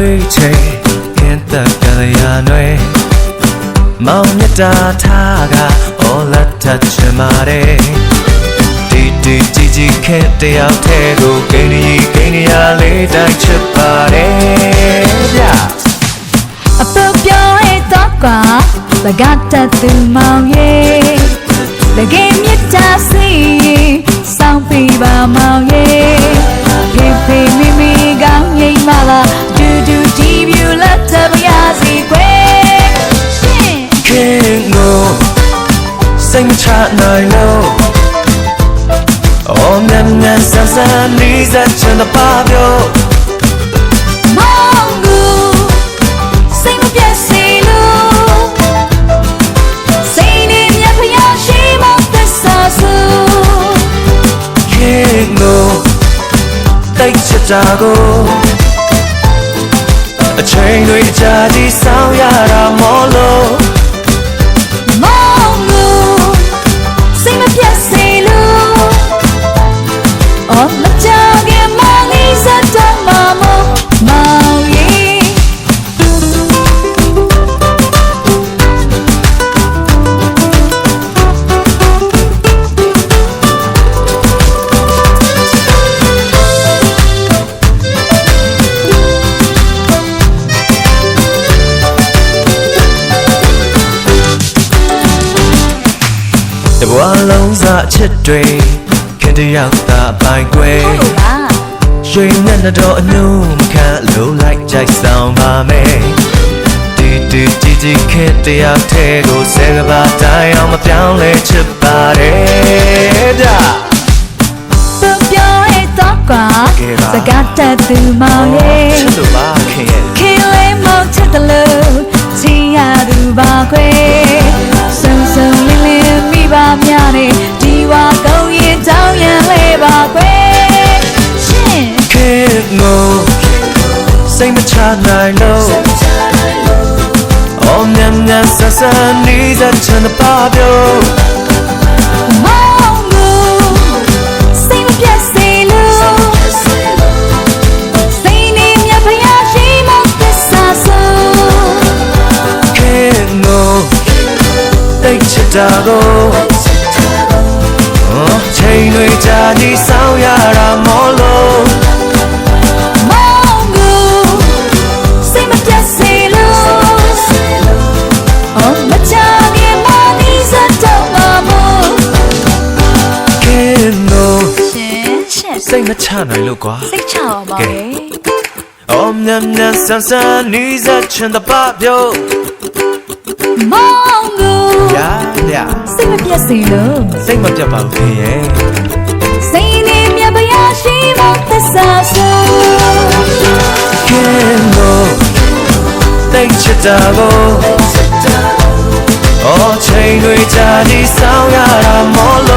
တွေ့ချင်ခင်သက်ကြရနွယ်မောင်မြတ်တာထားကအော်လက်ထချင်ပါတယ်တီကြီးခင်တယောက်တည်းကိုကိန်းရလေးတိုင်းချစ်ပါတယ်ဗျအပူပြောင်းရဲ့တော့ကွာစကားတတ်သူမောင်ရဲ့တကယ်မြတ်တာစီစောင်းပေးပါမောင်ရဲ့ဖေမိကောင်းငိမ့်မလားဒူဒီဗျူလက်ထပ်ရစီကွယ်ခင်ကိုစိတ်မချနိုင်လို့အော်မြတ်ဆန်းဆန်းလေးစားချင်တဲ့ပါပြောမောင်ကိုစိတ်မပြတ်စေလို့စိတ်နဲ့မြတ်ဖျားရှိမောင်သစ္စာဆိုခင်ကိုတိတ်ချစ်တာကိုအချိန်တွေကြာကြီးဆောင်ရတာမောလို့မောင်ကိုစိတ်မပြတ်စေလို့အော်မကြခင်မောင်ကြီးစတဲ့မောင်ကြီးတဘွားလုံးစားချစ်တွေခင်တယောက်သာပိုင်ကွယ်ရွှေနဲ့တော့အနှုံးမခံလို့လိုက်ကြိုက်ဆောင်ပါမယ်တီကြီးခင်တယောက်တည်းကိုဆယ်ကဘာတိုင်းအောင်မပြောင်းလဲချစ်ပါတယ်ဗျပြောရဲ့တော့ကွာစကားတတ်သူမောင်ရဲ့ချစ်လို့ပါခင်ရဲ့ခင်လေးမောင်ချစ်တယ်လို့ချီရသူပါခွေစုံလင်းမိပါများနေဒီဝါကုန်းရင်တောင်းရန်လေးပါခွေရှင်ခင်ကိုစိတ်မချနိုင်လို့အော်မြတ်ဆန်းလေးစားချင်တဲ့ပါပြောမောင်ကိုစိတ်မပြတ်စေလို့စိတ်နဲ့မြတ်ဖျားရှိမောင်သစ္စာဆိုခင်ကိုတိတ်ချစ်တာကိုချိန်တွေကြာကြီးဆောင်ရတာမောလို့မောင်ကိုစိတ်မပြတ်စေလို့အော်မချခင်မောင်ကြီးစတဲ့မောင်ခင်ကိုရှင်စိတ်မချနိုင်လို့ကွာစိတ်ချအောင်ပါလေအော်မြတ်ဆန်းဆန်းလေးစားချင်တဲ့ပါပြောမောင်ကိုစိတ်မပြတ်စေလို့စိတ်မပြတ်ပါဘူးခင်ရဲ့စိတ်နဲ့မြတ်ဖျားရှိမောင်သစ္စာဆိုခင်ကိုတိတ်ချစ်တာကိုအော်ချိန်တွေကြာကြီးဆောင်ရတာမောလို့